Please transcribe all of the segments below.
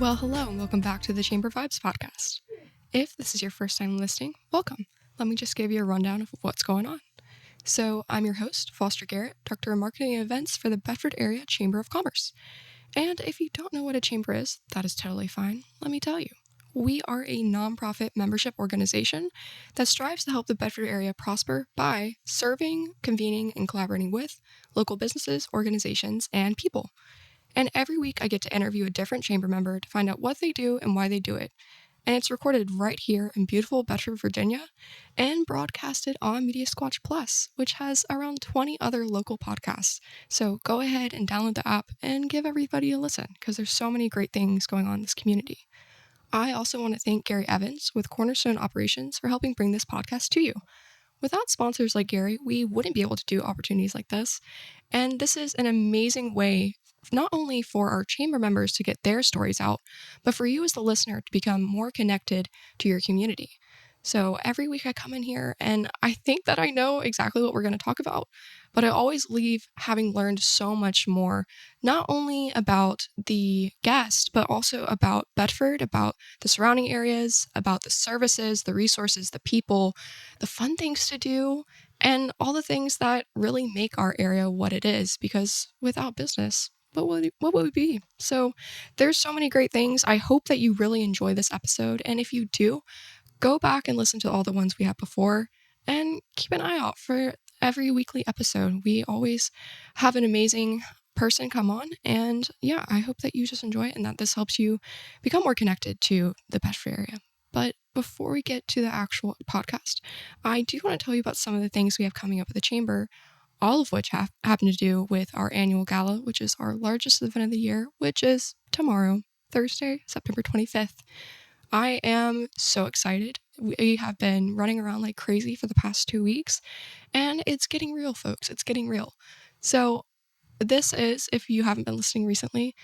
Well, hello, and welcome back to the Chamber Vibes podcast. If this is your first time listening, welcome. Let me just give you a rundown of what's going on. So, I'm your host, Foster Garrett, Director of Marketing and Events for the Bedford Area Chamber of Commerce. And if you don't know what a chamber is, that is totally fine. Let me tell you. We are a nonprofit membership organization that strives to help the Bedford area prosper by serving, convening, and collaborating with local businesses, organizations, and people. And every week I get to interview a different chamber member to find out what they do and why they do it. And it's recorded right here in beautiful Bedford, Virginia, and broadcasted on Media Squatch Plus, which has around 20 other local podcasts. So go ahead and download the app and give everybody a listen, because there's so many great things going on in this community. I also want to thank Gary Evans with Cornerstone Operations for helping bring this podcast to you. Without sponsors like Gary, we wouldn't be able to do opportunities like this. And this is an amazing way, not only for our chamber members to get their stories out, but for you as the listener to become more connected to your community. So every week I come in here and I think that I know exactly what we're going to talk about, but I always leave having learned so much more, not only about the guest, but also about Bedford, about the surrounding areas, about the services, the resources, the people, the fun things to do, and all the things that really make our area what it is, because without business, what would it be? So there's so many great things. I hope that you really enjoy this episode. And if you do, go back and listen to all the ones we had before and keep an eye out for every weekly episode. We always have an amazing person come on. And yeah, I hope that you just enjoy it and that this helps you become more connected to the Bedford area. But before we get to the actual podcast, I do want to tell you about some of the things we have coming up at the Chamber, all of which happen to do with our annual gala, which is our largest event of the year, which is tomorrow, Thursday, September 25th. I am so excited. We have been running around like crazy for the past 2 weeks, and it's getting real, folks. It's getting real. So this is, if you haven't been listening recently,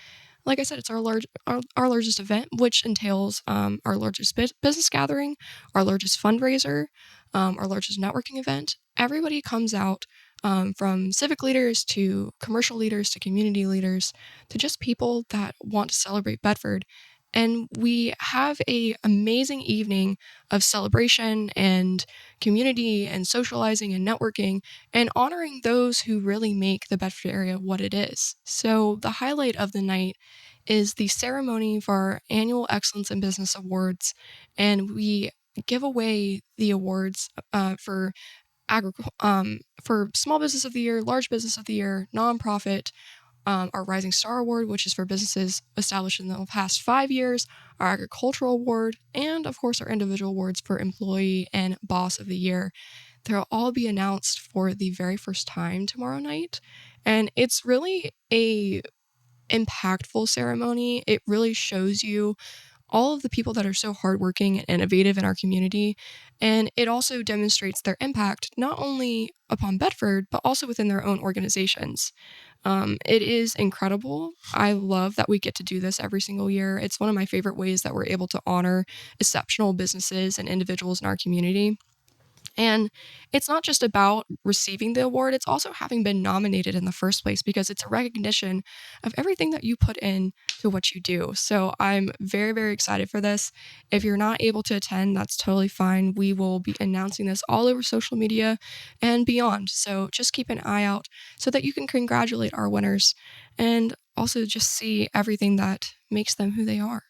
like I said, it's our largest event, which entails our largest business gathering, our largest fundraiser, our largest networking event. Everybody comes out, from civic leaders to commercial leaders to community leaders to just people that want to celebrate Bedford. And we have an amazing evening of celebration and community and socializing and networking and honoring those who really make the Bedford area what it is. So the highlight of the night is the ceremony for our annual Excellence in Business Awards. And we give away the awards for Small Business of the Year, Large Business of the Year, Nonprofit, our Rising Star Award, which is for businesses established in the past 5 years, our Agricultural Award, and of course our individual awards for Employee and Boss of the Year. They'll all be announced for the very first time tomorrow night, and it's really a impactful ceremony. It really shows you all of the people that are so hardworking and innovative in our community, and it also demonstrates their impact not only upon Bedford, but also within their own organizations. It is incredible. I love that we get to do this every single year. It's one of my favorite ways that we're able to honor exceptional businesses and individuals in our community. And it's not just about receiving the award, it's also having been nominated in the first place, because it's a recognition of everything that you put in to what you do. So I'm very, very excited for this. If you're not able to attend, that's totally fine. We will be announcing this all over social media and beyond. So just keep an eye out so that you can congratulate our winners and also just see everything that makes them who they are.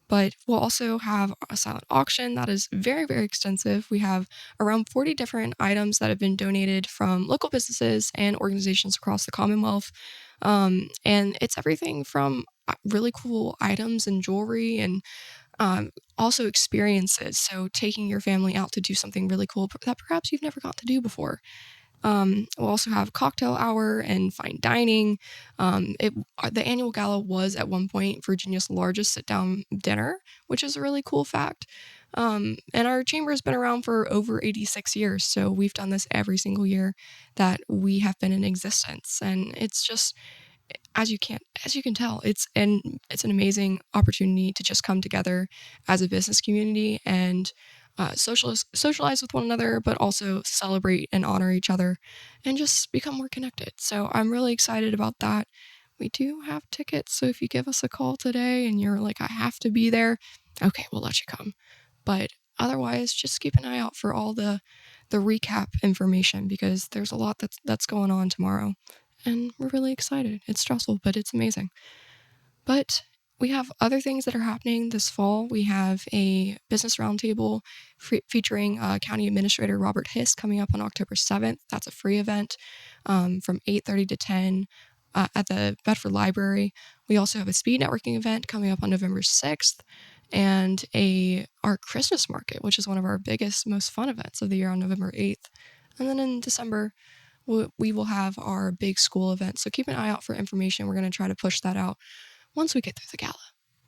But we'll also have a silent auction that is very, very extensive. We have around 40 different items that have been donated from local businesses and organizations across the Commonwealth. And it's everything from really cool items and jewelry and also experiences. So taking your family out to do something really cool that perhaps you've never got to do before. We'll also have cocktail hour and fine dining. The annual gala was at one point Virginia's largest sit-down dinner, which is a really cool fact. And our chamber has been around for over 86 years, so we've done this every single year that we have been in existence. And it's just, as you can tell, it's an amazing opportunity to just come together as a business community and socialize with one another, but also celebrate and honor each other and just become more connected. So I'm really excited about that. we do have tickets. So if you give us a call today and you're like, I have to be there, okay, we'll let you come. But otherwise, just keep an eye out for all the recap information, because there's a lot that's going on tomorrow. And we're really excited. It's stressful, but it's amazing. But we have other things that are happening this fall. We have a business roundtable featuring County Administrator Robert Hiss coming up on October 7th. That's a free event from 8:30 to 10 at the Bedford Library. We also have a speed networking event coming up on November 6th, and our Christmas market, which is one of our biggest, most fun events of the year, on November 8th. And then in December, we will have our big school event. So keep an eye out for information. We're going to try to push that out once we get through the gala.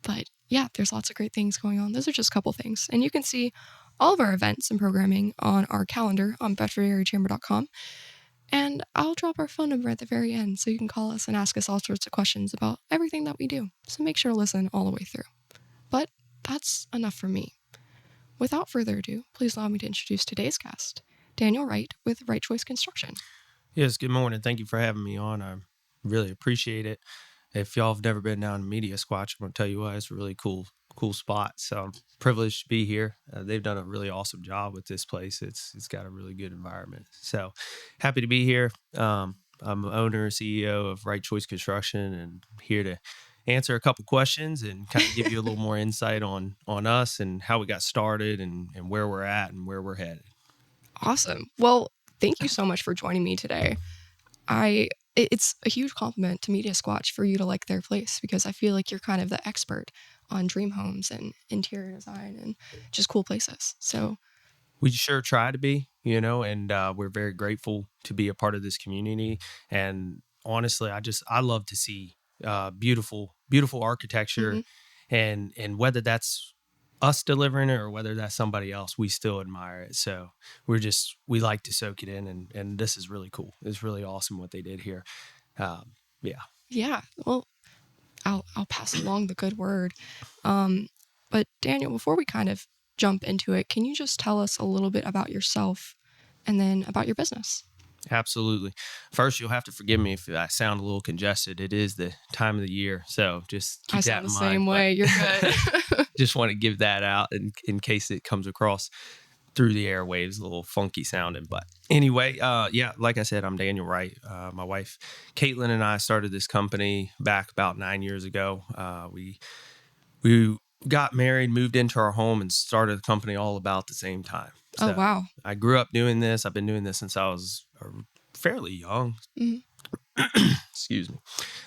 But yeah, there's lots of great things going on. Those are just a couple things. And you can see all of our events and programming on our calendar on bedfordareachamber.com. And I'll drop our phone number at the very end, so you can call us and ask us all sorts of questions about everything that we do. So make sure to listen all the way through. But that's enough from me. Without further ado, please allow me to introduce today's guest, Daniel Wright with Right Choice Construction. Yes, good morning. Thank you for having me on. I really appreciate it. If y'all have never been down to Media Squatch, I'm going to tell you what, it's a really cool spot. So I'm privileged to be here. They've done a really awesome job with this place. It's got a really good environment. So happy to be here. I'm owner, CEO of Right Choice Construction, and here to answer a couple questions and kind of give you a little more insight on us and how we got started and where we're at and where we're headed. Awesome. Well, thank you so much for joining me today. It's a huge compliment to Media Squatch for you to like their place, because I feel like you're kind of the expert on dream homes and interior design and just cool places. So we sure try to be, and we're very grateful to be a part of this community. And honestly, I love to see beautiful architecture, and whether that's us delivering it or whether that's somebody else, we still admire it. So we like to soak it in, and this is really cool. It's really awesome what they did here. Yeah. Well, I'll pass along the good word. But Daniel, before we kind of jump into it, can you just tell us a little bit about yourself and then about your business? Absolutely. First, you'll have to forgive me if I sound a little congested. It is the time of the year, so just keep that in mind. I sound the same way. You're good. Just want to give that out in case it comes across through the airwaves a little funky sounding. But anyway, like I said, I'm Daniel Wright. My wife, Caitlin, and I started this company back about 9 years ago. We got married, moved into our home, and started the company all about the same time. So oh, wow. I grew up doing this. I've been doing this since I was fairly young. Excuse me.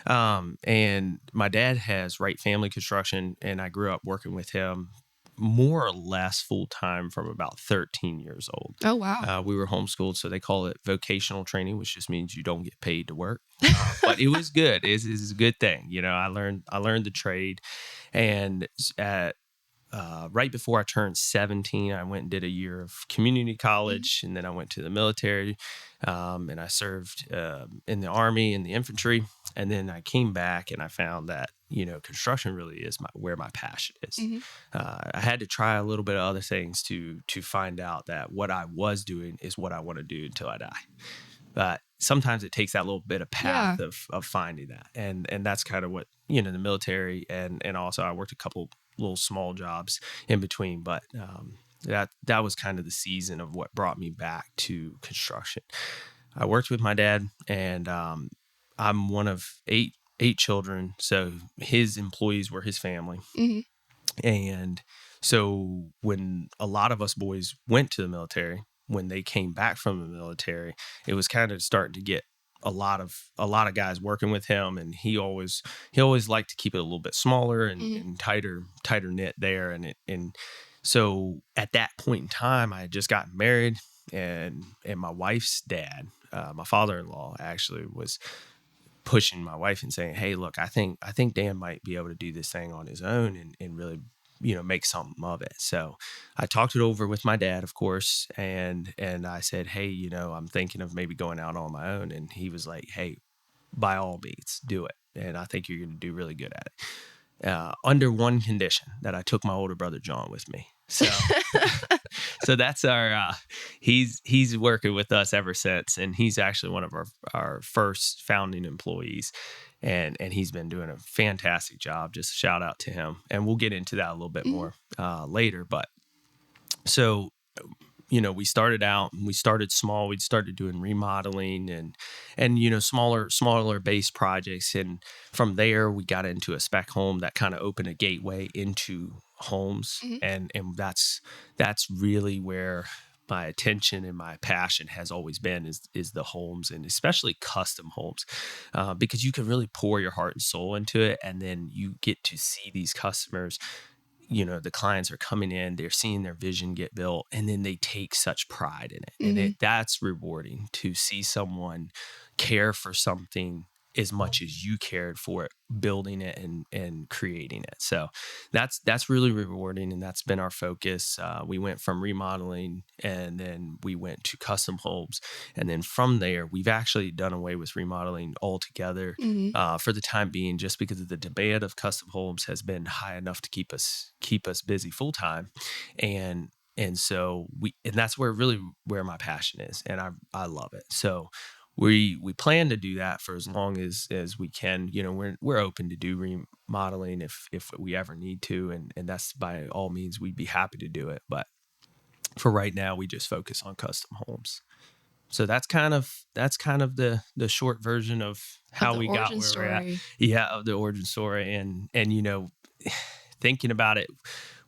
And my dad has Wright Family Construction, and I grew up working with him more or less full time from about 13 years old. Oh, wow. We were homeschooled, so they call it vocational training, which just means you don't get paid to work. But it was good. It's a good thing. I learned the trade. And right before I turned 17, I went and did a year of community college, and then I went to the military, and I served in the Army and the infantry. And then I came back and I found that, construction really is where my passion is. I had to try a little bit of other things to find out that what I was doing is what I want to do until I die. But sometimes it takes that little bit of path of finding that. And that's kind of what, the military, and also I worked a couple little small jobs in between, but that was kind of the season of what brought me back to construction. I worked with my dad, and I'm one of eight children, so his employees were his family. And so when a lot of us boys went to the military, when they came back from the military, it was kind of starting to get a lot of guys working with him, and he always liked to keep it a little bit smaller and tighter knit there. And so at that point in time, I had just gotten married, and my wife's dad, my father-in-law, actually was pushing my wife and saying, "Hey, look, I think Dan might be able to do this thing on his own and really, make something of it." So I talked it over with my dad, of course, and I said, "Hey, I'm thinking of maybe going out on my own." And he was like, "Hey, by all means, do it. And I think you're going to do really good at it." Under one condition, that I took my older brother John with me. So So that's our he's working with us ever since, and he's actually one of our first founding employees, and he's been doing a fantastic job. Just a shout out to him, and we'll get into that a little bit more later. But so we started out, we started small. We started doing remodeling and smaller base projects. And from there, we got into a spec home that kind of opened a gateway into homes. And that's really where my attention and my passion has always been is the homes, and especially custom homes, because you can really pour your heart and soul into it. And then you get to see these customers, the clients are coming in, they're seeing their vision get built, and then they take such pride in it. And that's rewarding to see someone care for something as much as you cared for it, building it and creating it. So that's really rewarding, and that's been our focus. We went from remodeling, and then we went to custom homes, and then from there we've actually done away with remodeling altogether for the time being, just because the demand of custom homes has been high enough to keep us busy full time, and so that's where my passion is, and I love it. So we plan to do that for as long as we can. We're open to do remodeling if we ever need to, and that's by all means, we'd be happy to do it. But for right now, we just focus on custom homes. So that's kind of the short version of how we got where we're at. Yeah, of the origin story. And thinking about it,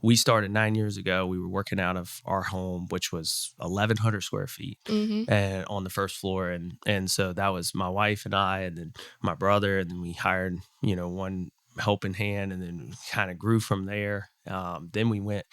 we started 9 years ago. We were working out of our home, which was 1,100 square feet, and on the first floor. And so that was my wife and I, and then my brother, and then we hired, one helping hand, and then kind of grew from there. Then we went,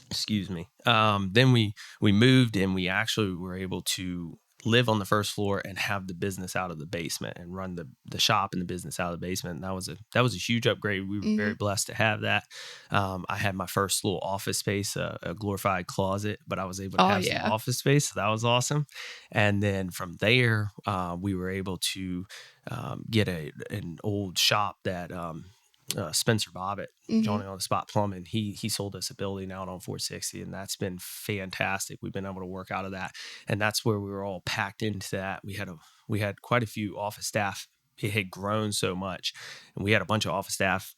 excuse me. Then we moved, and we actually were able to live on the first floor and have the business out of the basement, and run the shop and the business out of the basement. And that was a huge upgrade. We were very blessed to have that. I had my first little office space, a glorified closet, but I was able to have some office space. So that was awesome. And then from there, we were able to get an old shop that Spencer Bobbitt, Johnny on the Spot Plumbing, he sold us a building out on 460, and that's been fantastic. We've been able to work out of that, and that's where we were all packed into that. We had quite a few office staff. It had grown so much, and we had a bunch of office staff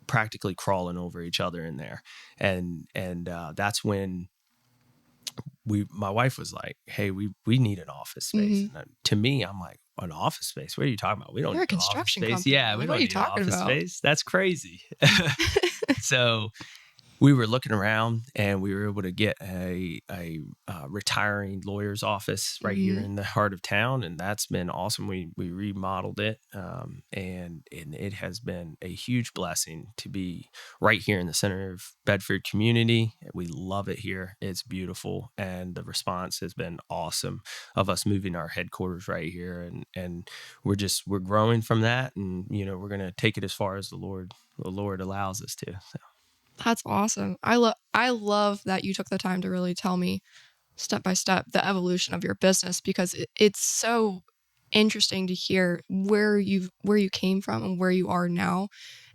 practically crawling over each other in there, and that's when my wife was like, "Hey, we need an office space." And to me, I'm like, "An office space? What are you talking about? We don't You're need a construction an office space. company. Yeah, we What don't are you need an talking office about? space. That's crazy." So we were looking around, and we were able to get a retiring lawyer's office right here in the heart of town, and that's been awesome. We remodeled it, and it has been a huge blessing to be right here in the center of Bedford community. We love it here. It's beautiful, and the response has been awesome of us moving our headquarters right here, and we're growing from that, and we're gonna take it as far as the Lord allows us to. So. That's awesome. I love that you took the time to really tell me step by step the evolution of your business, because it's so interesting to hear where you came from and where you are now.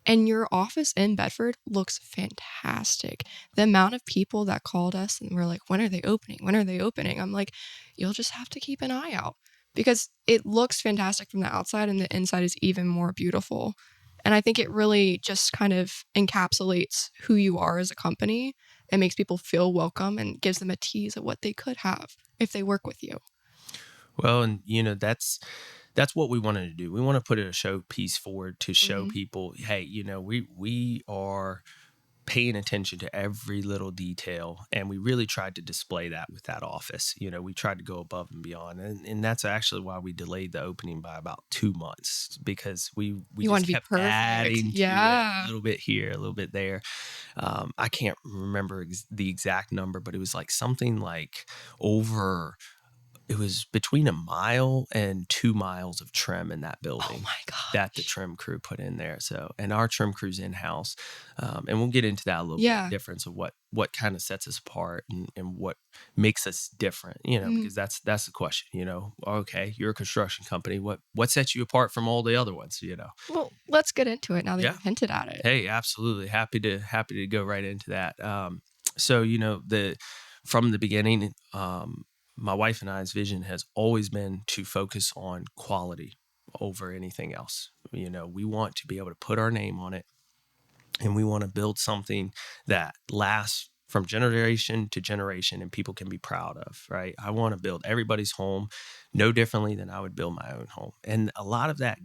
And your office in Bedford looks fantastic. The amount of people that called us and were like, "When are they opening? When are they opening?" I'm like, "You'll just have to keep an eye out," because it looks fantastic from the outside, and the inside is even more beautiful. And I think it really just kind of encapsulates who you are as a company and makes people feel welcome and gives them a tease of what they could have if they work with you. Well, and that's what we wanted to do. We want to put a showpiece forward to show people, hey, we are paying attention to every little detail, and we really tried to display that with that office. We tried to go above and beyond, and that's actually why we delayed the opening by about 2 months, because we just kept adding to it, a little bit here, a little bit there. I can't remember the exact number, but it was like something like it was between 1 mile and 2 miles of trim in that building. Oh my gosh. That the trim crew put in there. So, and our trim crew's in-house. And we'll get into that a little bit, difference of what kind of sets us apart and what makes us different, because that's the question, okay, you're a construction company. What sets you apart from all the other ones, Well, let's get into it now that you've hinted at it. Hey, absolutely. Happy to go right into that. So, from the beginning, my wife and I's vision has always been to focus on quality over anything else. We want to be able to put our name on it, and we want to build something that lasts from generation to generation and people can be proud of, right? I want to build everybody's home no differently than I would build my own home. And a lot of that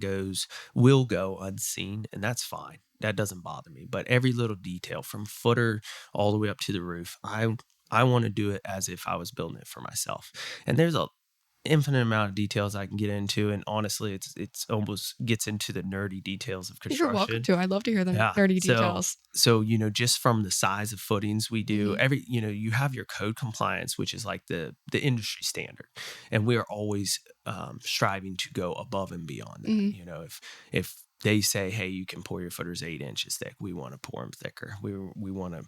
will go unseen, and that's fine. That doesn't bother me. But every little detail from footer all the way up to the roof, I want to do it as if I was building it for myself. And there's a infinite amount of details I can get into, and honestly, it's almost gets into the nerdy details of You're welcome construction. to. I'd love to hear the Yeah. nerdy So, details. just from the size of footings we do, Mhm. you have your code compliance, which is like the industry standard, and we are always striving to go above and beyond that. Mhm. If they say, hey, you can pour your footers 8 inches thick, we want to pour them thicker. We want to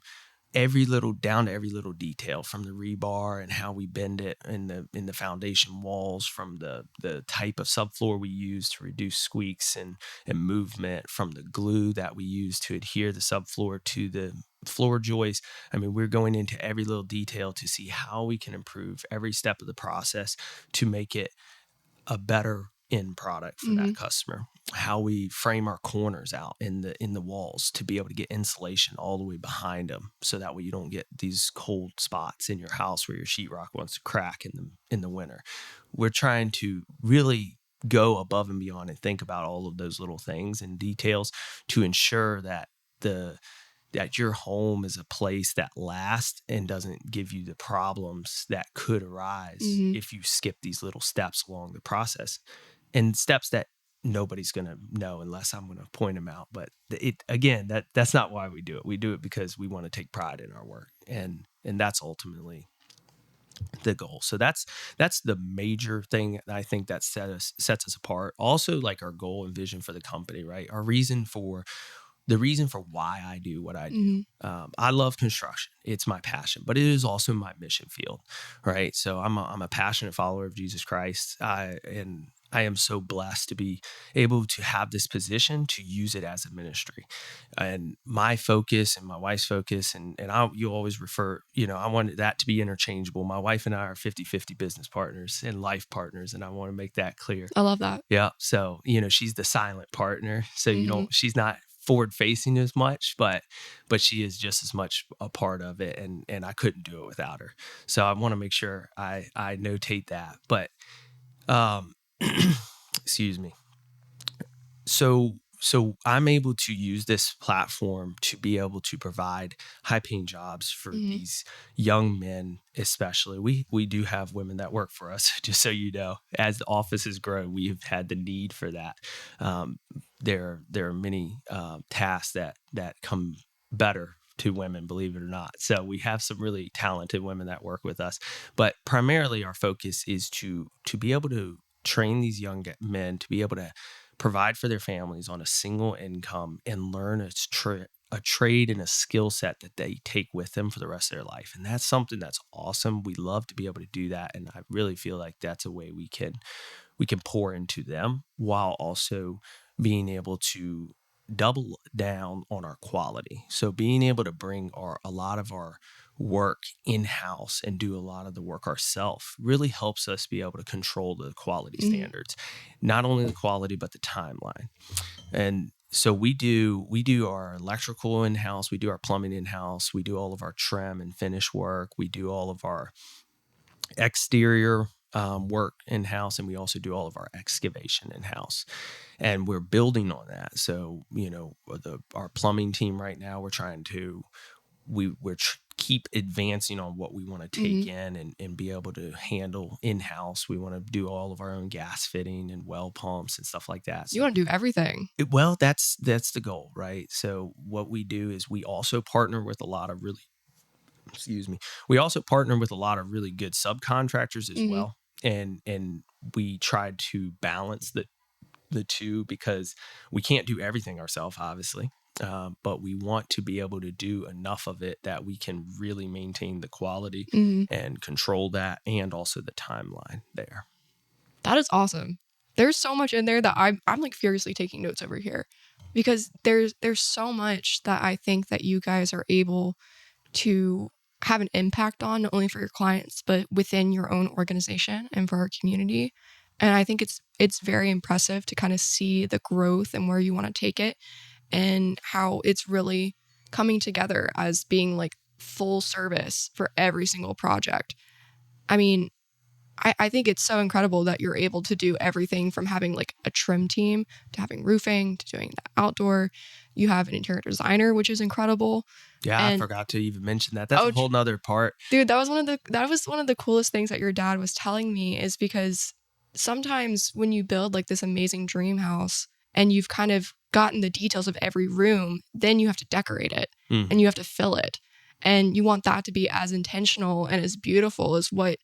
down to every little detail, from the rebar and how we bend it in the foundation walls, from the type of subfloor we use to reduce squeaks and movement, from the glue that we use to adhere the subfloor to the floor joist. I mean, we're going into every little detail to see how we can improve every step of the process to make it a better end product for that customer. How we frame our corners out in the walls to be able to get insulation all the way behind them, so that way you don't get these cold spots in your house where your sheetrock wants to crack in the winter. We're trying to really go above and beyond and think about all of those little things and details to ensure that your home is a place that lasts and doesn't give you the problems that could arise if you skip these little steps along the process, and steps that nobody's going to know unless I'm going to point them out. But that's not why we do it. We do it because we want to take pride in our work, and that's ultimately the goal. So that's the major thing that I think that sets us apart. Also, like our goal and vision for the company, right? The reason for why I do what I do. I love construction. It's my passion, but it is also my mission field, right? So I'm a passionate follower of Jesus Christ. I am so blessed to be able to have this position to use it as a ministry. And my focus and my wife's focus, you always refer, I wanted that to be interchangeable. My wife and I are 50-50 business partners and life partners, and I want to make that clear. I love that. Yeah. So, she's the silent partner. So she's not forward facing as much, but she is just as much a part of it. And I couldn't do it without her. So I want to make sure I notate that. But, excuse me. So I'm able to use this platform to be able to provide high-paying jobs for these young men, especially. We do have women that work for us, just so you know. As the offices grow, we've had the need for that. There are many tasks that come better to women, believe it or not. So we have some really talented women that work with us. But primarily our focus is to be able to train these young men to be able to provide for their families on a single income and learn a trade and a skill set that they take with them for the rest of their life. And that's something that's awesome. We love to be able to do that. And I really feel like that's a way we can pour into them while also being able to double down on our quality. So being able to bring a lot of our work in-house and do a lot of the work ourselves really helps us be able to control the quality standards, not only the quality, but the timeline. And so we do our electrical in-house, we do our plumbing in-house, we do all of our trim and finish work, we do all of our exterior work in-house, and we also do all of our excavation in-house, and we're building on that. So our plumbing team right now, we're trying to keep advancing on what we want to take in and be able to handle in-house. We want to do all of our own gas fitting and well pumps and stuff like that. So, you want to do everything. Well, that's the goal, right? So what we do is we also partner with a lot of really good subcontractors as well. And we try to balance the two, because we can't do everything ourselves, obviously. But we want to be able to do enough of it that we can really maintain the quality and control that, and also the timeline there. That is awesome. There's so much in there that I'm like furiously taking notes over here, because there's so much that I think that you guys are able to have an impact on, not only for your clients, but within your own organization and for our community. And I think it's very impressive to kind of see the growth and where you want to take it and how it's really coming together as being like full service for every single project. I mean, I think it's so incredible that you're able to do everything from having like a trim team to having roofing to doing the outdoor. You have an interior designer, which is incredible. Yeah, And I forgot to even mention that. That's a whole nother part. Dude, that was one of the coolest things that your dad was telling me, is because sometimes when you build like this amazing dream house and you've kind of gotten the details of every room, then you have to decorate it and you have to fill it. And you want that to be as intentional and as beautiful as what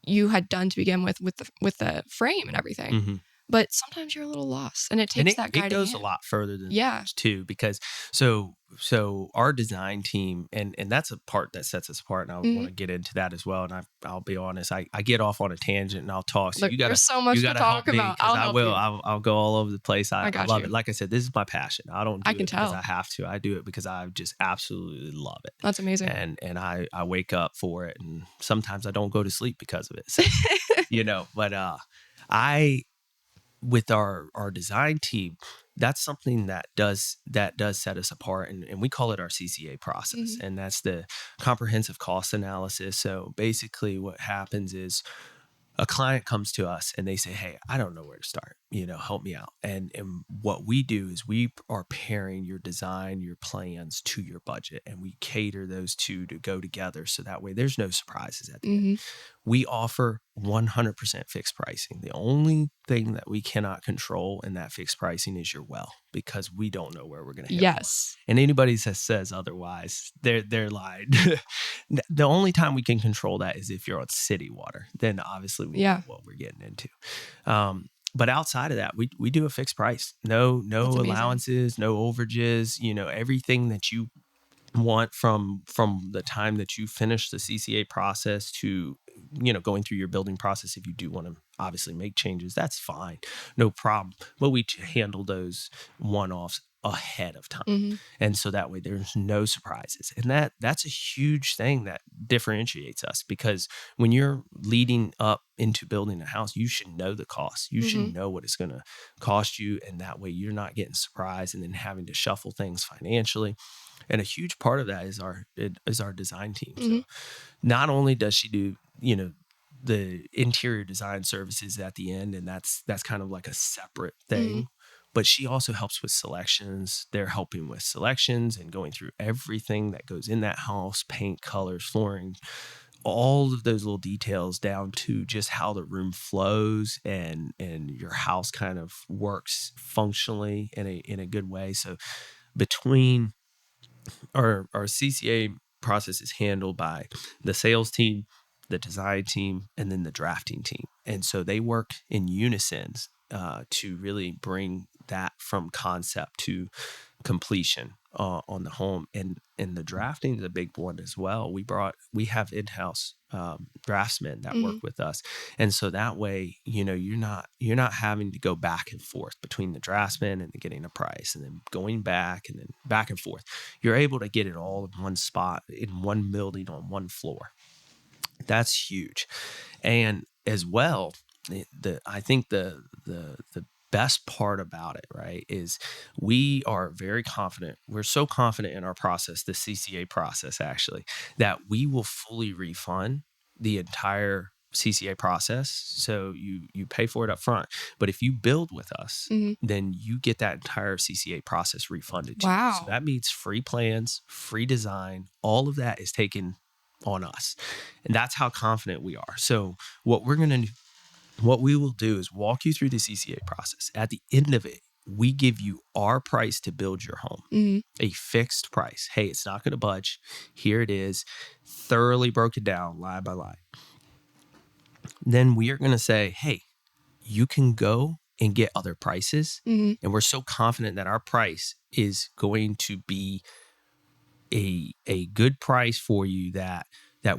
you had done to begin with the frame and everything. Mm-hmm. But sometimes you're a little lost, and it takes that guiding It goes hand. a lot further than that too, because so our design team, and that's a part that sets us apart, and I want to get into that as well. And I'll be honest, I get off on a tangent and I'll talk. So Look, there's so much to talk about. I will. You. I'll go all over the place. I love you. it. Like I said, this is my passion. I don't do I can it tell. because I have to. I do it because I just absolutely love it. That's amazing. And I wake up for it, and sometimes I don't go to sleep because of it. So, but with our design team, that's something that does set us apart, and we call it our CCA process, and that's the comprehensive cost analysis. So basically what happens is a client comes to us and they say, hey, I don't know where to start, help me out. And what we do is we are pairing your design, your plans to your budget, and we cater those two to go together. So that way there's no surprises at the end. We offer 100% fixed pricing. The only thing that we cannot control in that fixed pricing is your well, because we don't know where we're going to hit. Yes. And anybody that says otherwise, they're lying. The only time we can control that is if you're on city water. Then obviously we know what we're getting into. But outside of that, we do a fixed price. No allowances, no overages. Everything that you want from the time that you finish the CCA process to going through your building process. If you do want to obviously make changes, that's fine, no problem. But we handle those one-offs ahead of time, and so that way there's no surprises. And that's a huge thing that differentiates us, because when you're leading up into building a house, you should know the cost. You should know what it's going to cost you, and that way you're not getting surprised and then having to shuffle things financially. And a huge part of that is our design team. So not only does she do, the interior design services at the end, and that's kind of like a separate thing, but she also helps with selections. They're helping with selections and going through everything that goes in that house: paint, colors, flooring, all of those little details, down to just how the room flows and your house kind of works functionally in a good way. So between our CCA process is handled by the sales team, the design team, and then the drafting team. And so they work in unison to really bring that from concept to completion on the home. And the drafting is a big one as well. We have in-house draftsmen that work with us, and so that way you're not having to go back and forth between the draftsman and getting a price and then going back and then back and forth. You're able to get it all in one spot, in one building, on one floor. That's huge. And as well, I think the best part about it, right, is we are very confident. We're so confident in our process, the CCA process actually, that we will fully refund the entire CCA process. So you pay for it up front. But if you build with us, then you get that entire CCA process refunded to you. So that means free plans, free design, all of that is taken on us. And that's how confident we are. So what we will do is walk you through the CCA process. At the end of it, we give you our price to build your home, a fixed price. Hey, it's not going to budge. Here it is, thoroughly broken down line by line. Then we are going to say, hey, you can go and get other prices. And we're so confident that our price is going to be a good price for you, that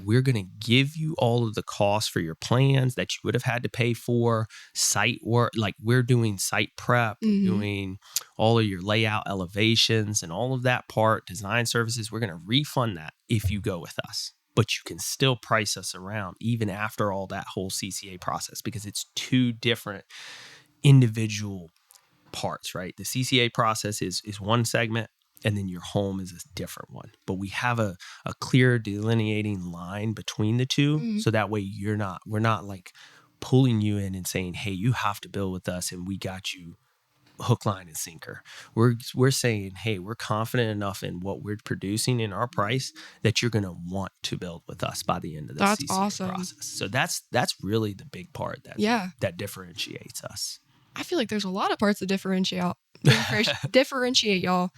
we're going to give you all of the costs for your plans that you would have had to pay for, site work, like we're doing site prep, doing all of your layout elevations and all of that part, design services. We're going to refund that if you go with us. but you can still price us around even after all that whole CCA process, because it's two different individual parts, right? The CCA process is one segment, and then your home is a different one. But we have a clear delineating line between the two, so that way we're not like pulling you in and saying, hey, you have to build with us and we got you hook, line, and sinker. We're saying, hey, we're confident enough in what we're producing in our price that you're going to want to build with us by the end of the That's CCA awesome. process. So that's really the big part that differentiates us. I feel like there's a lot of parts that differentiate y'all.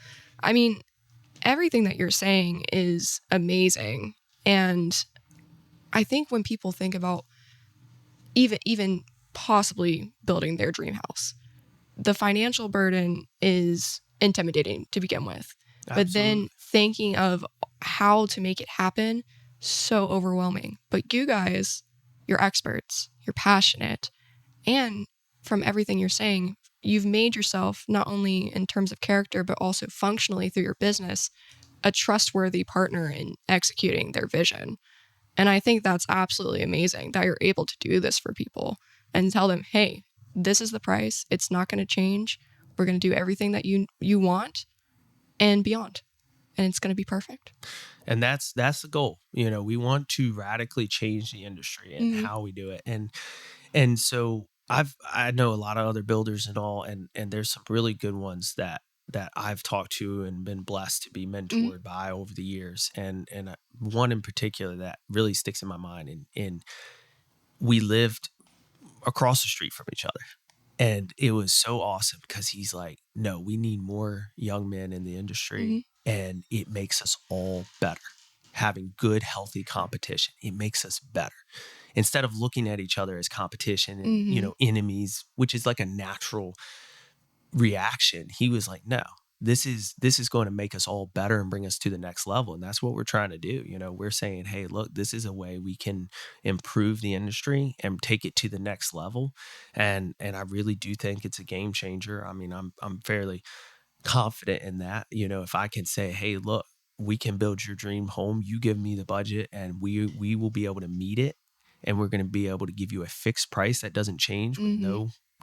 I mean, everything that you're saying is amazing. And I think when people think about even possibly building their dream house, the financial burden is intimidating to begin with. Absolutely. But then thinking of how to make it happen, so overwhelming. But you guys, you're experts, you're passionate, and from everything you're saying, you've made yourself, not only in terms of character, but also functionally through your business, a trustworthy partner in executing their vision. And I think that's absolutely amazing that you're able to do this for people and tell them, hey, this is the price. It's not going to change. We're going to do everything that you want and beyond. And it's going to be perfect. And that's the goal. We want to radically change the industry and how we do it. And so I know a lot of other builders and all, and there's some really good ones that I've talked to and been blessed to be mentored by over the years. And one in particular that really sticks in my mind, and we lived across the street from each other. And it was so awesome because he's like, no, we need more young men in the industry, and it makes us all better. Having good, healthy competition, it makes us better. Instead of looking at each other as competition and, enemies, which is like a natural reaction, he was like, no, this is going to make us all better and bring us to the next level. And that's what we're trying to do. We're saying, hey, look, this is a way we can improve the industry and take it to the next level. And I really do think it's a game changer. I mean, I'm fairly confident in that. If I can say, hey, look, we can build your dream home, you give me the budget and we will be able to meet it. And we're going to be able to give you a fixed price that doesn't change with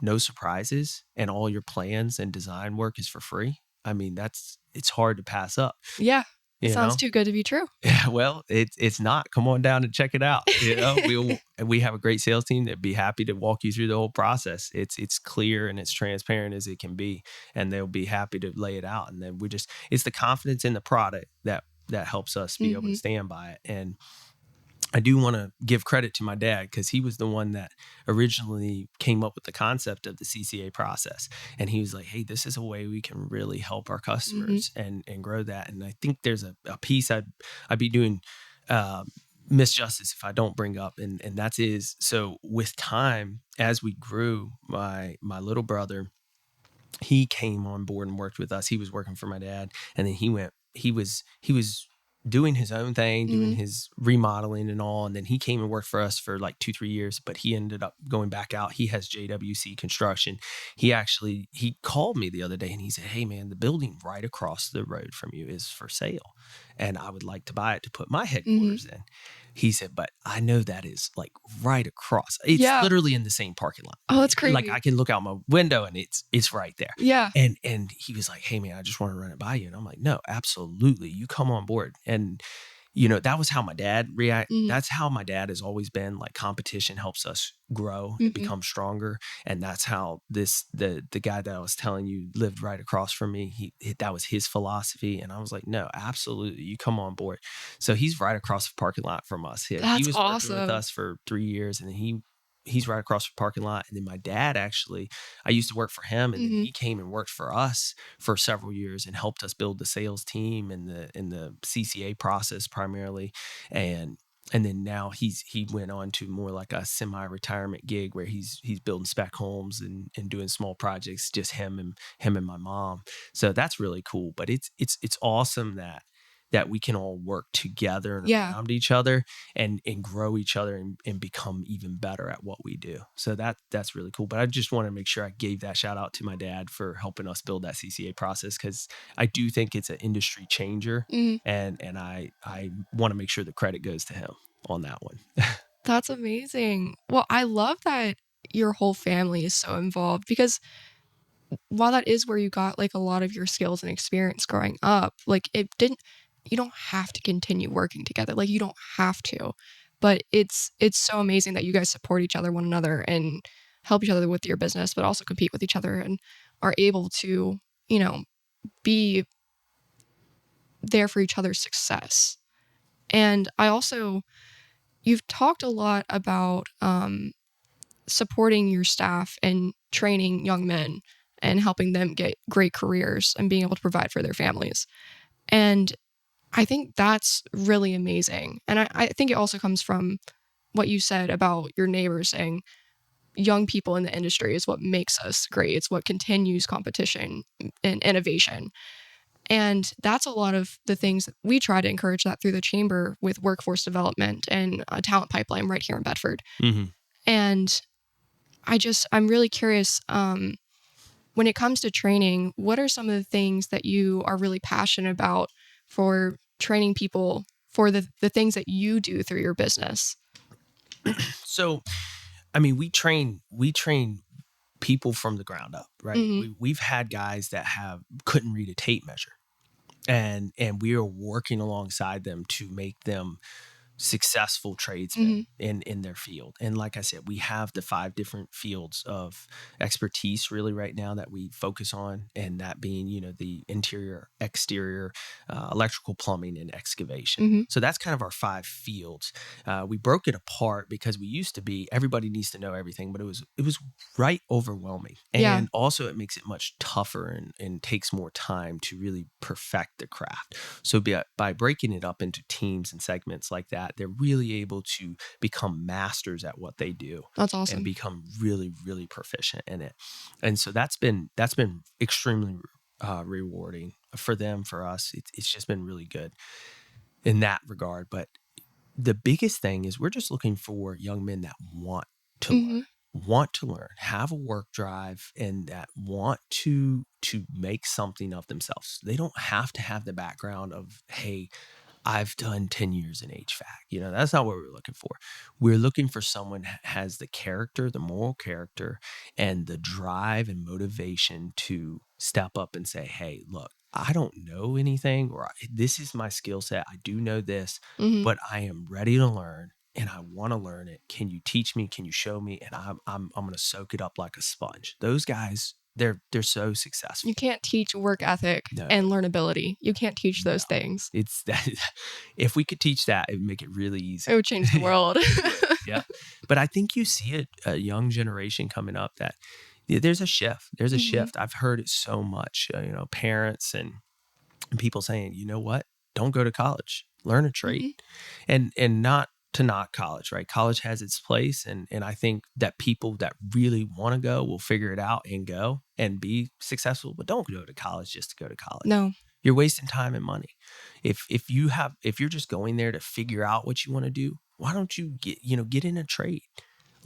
no surprises, and all your plans and design work is for free. I mean, it's hard to pass up. Yeah. It sounds too good to be true. Yeah, well, it's not. Come on down and check it out. We have a great sales team that'd be happy to walk you through the whole process. It's clear and it's transparent as it can be, and they'll be happy to lay it out. And then it's the confidence in the product that helps us be able to stand by it. And I do want to give credit to my dad because he was the one that originally came up with the concept of the CCA process. And he was like, hey, this is a way we can really help our customers and grow that. And I think there's a piece I'd be doing misjustice if I don't bring up. And that is, so with time, as we grew, my little brother, he came on board and worked with us. He was working for my dad. And then he was doing his own thing, doing his remodeling and all. And then he came and worked for us for like 2-3 years, but he ended up going back out. He has JWC Construction. He called me the other day and he said, hey man, the building right across the road from you is for sale. And I would like to buy it to put my headquarters in. He said, but I know that is like right across. It's literally in the same parking lot. Oh, that's crazy. Like I can look out my window and it's right there. Yeah. And he was like, hey man, I just want to run it by you. And I'm like, no, absolutely. You come on board. And that was how my dad reacted. That's how my dad has always been. Like competition helps us grow and become stronger. And that's how the guy that I was telling you lived right across from me. That was his philosophy. And I was like, no, absolutely. You come on board. So he's right across the parking lot from us. He was awesome. working with us for 3 years, and then he's right across the parking lot. And then my dad I used to work for him, and then he came and worked for us for several years and helped us build the sales team and the CCA process primarily. And then now he went on to more like a semi-retirement gig where he's building spec homes and doing small projects, just him and my mom. So that's really cool. But it's awesome that that we can all work together and Yeah. around each other and grow each other and become even better at what we do. So that's really cool. But I just want to make sure I gave that shout out to my dad for helping us build that CCA process, because I do think it's an industry changer, Mhm. and I want to make sure the credit goes to him on that one. That's amazing. Well, I love that your whole family is so involved, because while that is where you got like a lot of your skills and experience growing up, like you don't have to continue working together. Like you don't have to, but it's so amazing that you guys support each other, one another, and help each other with your business, but also compete with each other and are able to, be there for each other's success. And you've talked a lot about supporting your staff and training young men and helping them get great careers and being able to provide for their families. And I think that's really amazing. And I think it also comes from what you said about your neighbors saying young people in the industry is what makes us great. It's what continues competition and innovation. And that's a lot of the things that we try to encourage that through the chamber with workforce development and a talent pipeline right here in Bedford. Mm-hmm. And I'm really curious, when it comes to training, what are some of the things that you are really passionate about for training people for the things that you do through your business? So, I mean, we train people from the ground up, right? Mm-hmm. We've had guys that couldn't read a tape measure, and we are working alongside them to make them successful tradesmen in their field. And like I said, we have the 5 different fields of expertise really right now that we focus on, and that being, the interior, exterior, electrical, plumbing, and excavation. Mm-hmm. So that's kind of our 5 fields. We broke it apart because we used to be everybody needs to know everything, but it was right overwhelming. Yeah. And also it makes it much tougher and takes more time to really perfect the craft. So by breaking it up into teams and segments like that, they're really able to become masters at what they do. That's awesome. And become really, really proficient in it. And so that's been extremely rewarding for them. For us, it's just been really good in that regard. But the biggest thing is we're just looking for young men that want to learn, have a work drive, and that want to make something of themselves. They don't have to have the background of, hey, I've done 10 years in HVAC. That's not what we're looking for. We're looking for someone that has the character, the moral character, and the drive and motivation to step up and say, hey, look, I don't know anything, or this is my skill set. I do know this, but I am ready to learn and I want to learn it. Can you teach me? Can you show me? And I'm going to soak it up like a sponge. Those guys, they're so successful. You can't teach work ethic and learnability. You can't teach those things. It's that. If we could teach that, it would make it really easy. It would change the world. Yeah. But I think you see a young generation coming up that there's a shift. There's a shift. I've heard it so much, parents and people saying, you know what? Don't go to college. Learn a trade. And not to knock college, right? College has its place. And I think that people that really want to go will figure it out and go and be successful. But don't go to college just to go to college. No. You're wasting time and money. If you're just going there to figure out what you want to do, why don't you get in a trade?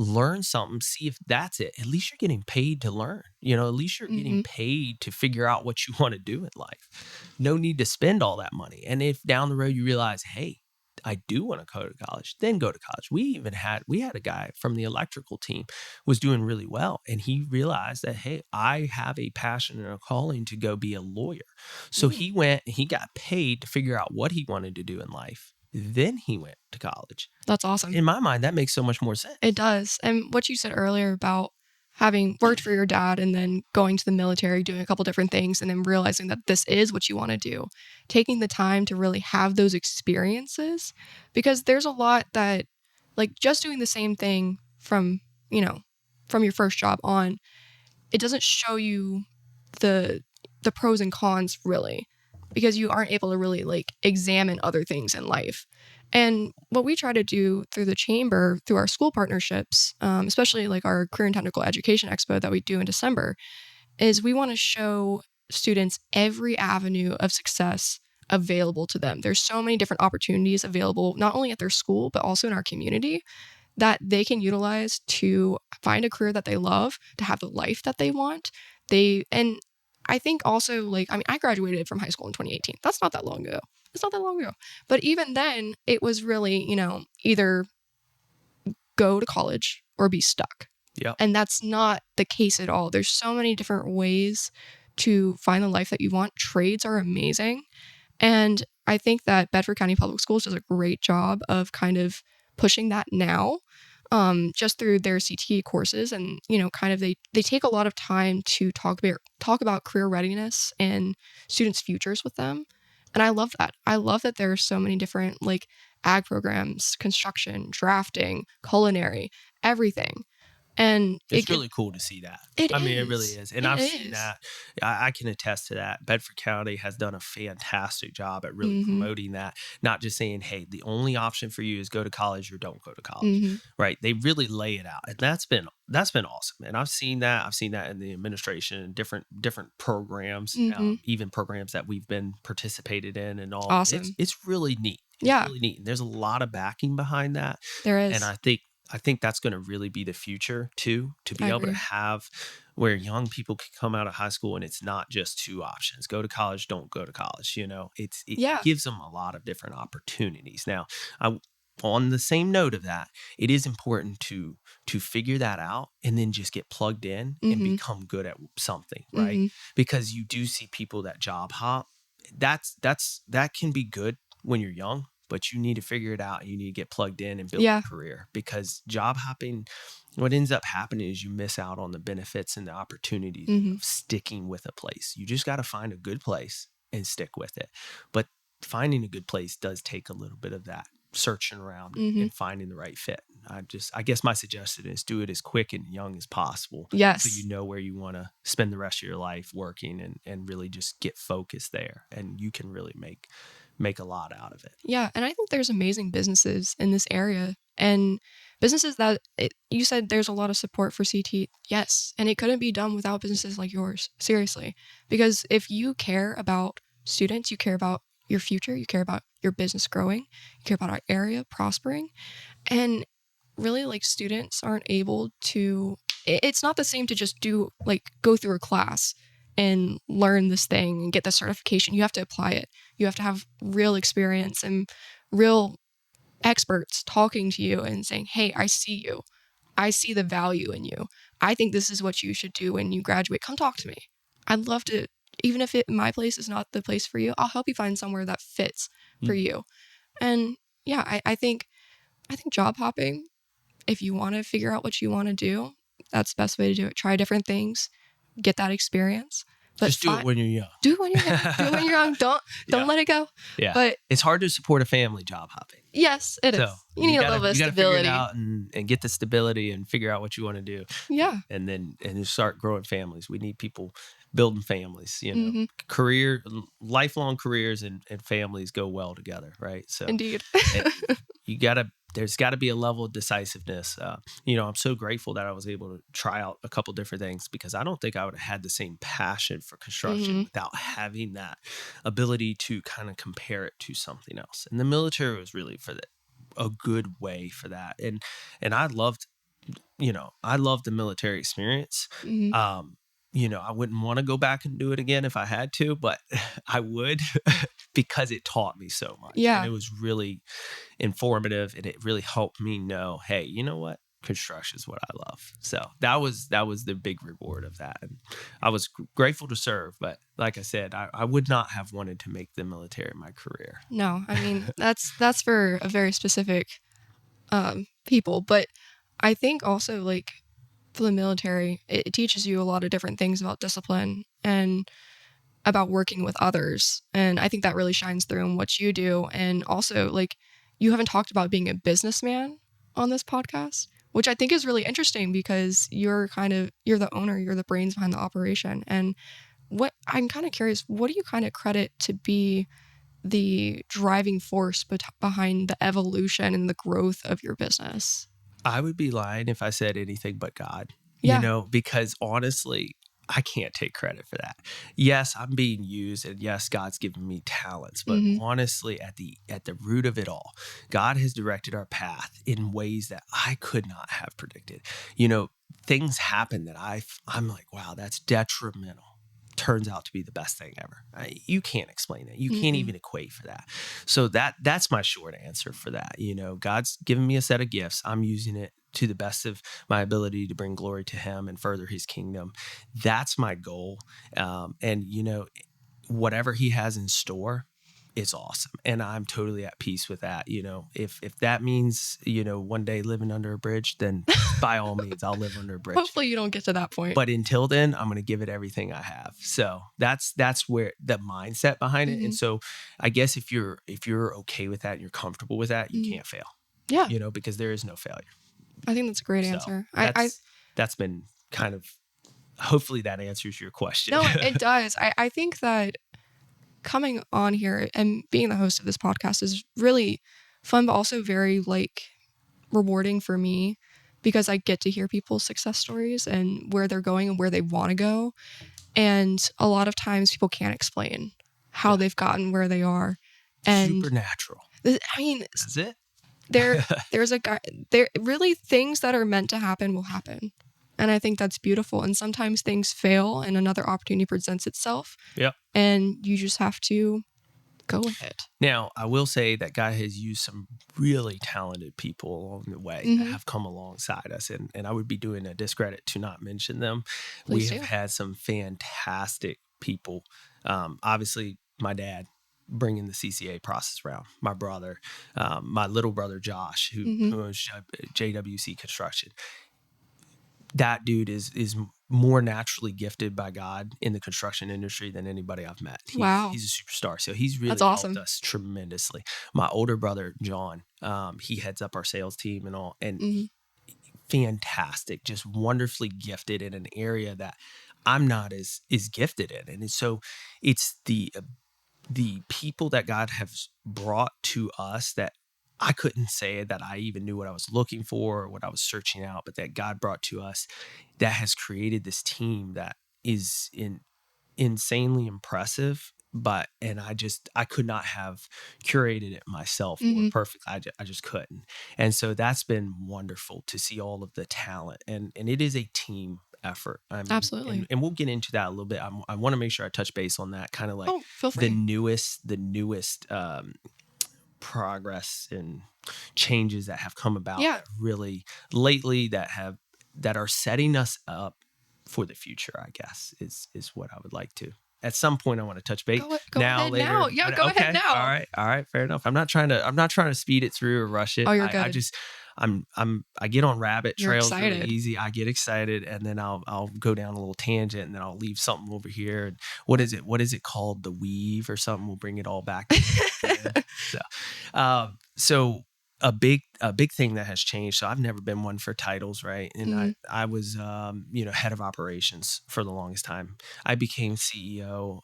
Learn something, see if that's it. At least you're getting paid to learn. At least you're getting paid to figure out what you want to do in life. No need to spend all that money. And if down the road you realize, hey, I do want to go to college, then go to college. We had a guy from the electrical team was doing really well. And he realized that, hey, I have a passion and a calling to go be a lawyer. So he went and he got paid to figure out what he wanted to do in life. Then he went to college. That's awesome. In my mind, that makes so much more sense. It does. And what you said earlier about having worked for your dad and then going to the military, doing a couple different things, and then realizing that this is what you want to do, taking the time to really have those experiences, because there's a lot that, like, just doing the same thing from your first job on, it doesn't show you the pros and cons really, because you aren't able to really like examine other things in life. And what we try to do through the chamber, through our school partnerships, especially like our Career and Technical Education Expo that we do in December, is we want to show students every avenue of success available to them. There's so many different opportunities available, not only at their school, but also in our community, that they can utilize to find a career that they love, to have the life that they want. And I think also, like, I mean, I graduated from high school in 2018. That's not that long ago. It's not that long ago. But even then, it was really, either go to college or be stuck. Yep. And that's not the case at all. There's so many different ways to find the life that you want. Trades are amazing. And I think that Bedford County Public Schools does a great job of kind of pushing that now, just through their CTE courses. And, kind of they take a lot of time to talk about career readiness and students' futures with them. And I love that. I love that there are so many different, like, ag programs, construction, drafting, culinary, everything. And it's really cool to see that. It really is. And I've seen that. I can attest to that. Bedford County has done a fantastic job at really promoting that. Not just saying, hey, the only option for you is go to college or don't go to college. Right? They really lay it out. And that's been awesome. And I've seen that. I've seen that in the administration and different programs, even programs that we've been participated in and all. Awesome. It's really neat. It's really neat. There's a lot of backing behind that. There is. And I think that's going to really be the future too, to be able to have where young people can come out of high school and it's not just two options: go to college, don't go to college. It gives them a lot of different opportunities. Now, on the same note of that, it is important to figure that out and then just get plugged in and become good at something, right? Because you do see people that job hop. That can be good when you're young, but you need to figure it out. You need to get plugged in and build a career, because job hopping, what ends up happening is you miss out on the benefits and the opportunities of sticking with a place. You just got to find a good place and stick with it. But finding a good place does take a little bit of that searching around and finding the right fit. I guess my suggestion is do it as quick and young as possible. Yes. So you know where you want to spend the rest of your life working, and really just get focused there, and you can really make a lot out of it. Yeah. And I think there's amazing businesses in this area, and businesses that you said there's a lot of support for CT. Yes. And it couldn't be done without businesses like yours. Seriously. Because if you care about students, you care about your future, you care about your business growing, you care about our area prospering. And really, like, students aren't able to, it's not the same to just go through a class and learn this thing and get the certification. You have to apply it. You have to have real experience and real experts talking to you and saying, hey, I see you. I see the value in you. I think this is what you should do when you graduate. Come talk to me. I'd love to, even if my place is not the place for you, I'll help you find somewhere that fits for you. And yeah, I think job hopping, if you want to figure out what you want to do, that's the best way to do it. Try different things. Get that experience. But just do it when you're young. Do it when you're young. Do it when you're young. Don't let it go. Yeah. But it's hard to support a family job hopping. Yes, it is. So you need a little bit of stability. Figure it out and get the stability and figure out what you want to do. Yeah. And then start growing families. We need people building families. Lifelong careers and families go well together, right? So indeed. there's got to be a level of decisiveness. I'm so grateful that I was able to try out a couple different things, because I don't think I would have had the same passion for construction without having that ability to kind of compare it to something else. And the military was really a good way for that. And I loved the military experience. I wouldn't want to go back and do it again if I had to, but I would because it taught me so much. Yeah. And it was really informative, and it really helped me know, hey, you know what? Construction is what I love. So that was the big reward of that. And I was grateful to serve, but like I said, I would not have wanted to make the military my career. No, I mean, that's for a very specific people. But I think also, like, for the military, it teaches you a lot of different things about discipline and about working with others. And I think that really shines through in what you do. And also, like, you haven't talked about being a businessman on this podcast, which I think is really interesting, because you're the owner, you're the brains behind the operation. And what I'm kind of curious, what do you kind of credit to be the driving force behind the evolution and the growth of your business? I would be lying if I said anything but God, Yeah. because honestly, I can't take credit for that. Yes, I'm being used, and yes, God's given me talents, but honestly, at the root of it all, God has directed our path in ways that I could not have predicted. Things happen that I'm like, wow, that's detrimental. Turns out to be the best thing ever. You can't explain it. You can't even equate for that. So that's my short answer for that. God's given me a set of gifts. I'm using it to the best of my ability to bring glory to him and further his kingdom. That's my goal. And whatever he has in store, it's awesome. And I'm totally at peace with that. If that means, one day living under a bridge, then by all means, I'll live under a bridge. Hopefully you don't get to that point. But until then, I'm going to give it everything I have. So that's where the mindset behind it. And so I guess if you're okay with that and you're comfortable with that, you can't fail. Yeah. Because there is no failure. I think that's a great answer. That's been kind of, hopefully that answers your question. No, it does. I think that coming on here and being the host of this podcast is really fun, but also very rewarding for me, because I get to hear people's success stories and where they're going and where they want to go. And a lot of times people can't explain how they've gotten where they are. And supernatural. I mean, that's it. There's a guy there. Really, things that are meant to happen will happen. And I think that's beautiful. And sometimes things fail and another opportunity presents itself. Yeah. And you just have to go with it. Now, I will say that God has used some really talented people along the way that have come alongside us. And I would be doing a discredit to not mention them. Please we have had some fantastic people. Obviously, my dad bringing the CCA process around. My brother, my little brother, Josh, who owns JWC Construction. That dude is more naturally gifted by God in the construction industry than anybody I've met. He's a superstar. So he's really helped us tremendously. My older brother, John, he heads up our sales team and all, and fantastic, just wonderfully gifted in an area that I'm not as gifted in. And so it's the people that God has brought to us that I couldn't say that I even knew what I was looking for or what I was searching out, but that God brought to us that has created this team that is insanely impressive. And I could not have curated it myself more perfectly. I just couldn't. And so that's been wonderful to see all of the talent, and it is a team effort. Absolutely. And we'll get into that a little bit. I want to make sure I touch base on that, kind of like the newest progress and changes that have come about really lately that are setting us up for the future, I guess is what I would like to. At some point I want to touch base. Go ahead now. Yeah, go ahead now. All right, fair enough. I'm not trying to speed it through or rush it. Oh, you're good. I get on rabbit trails really excited. easy. I get excited, and then I'll go down a little tangent, and then I'll leave something over here. And what is it called? The weave or something? We'll bring it all back. So a big thing that has changed. So I've never been one for titles, right? And I was head of operations for the longest time. I became CEO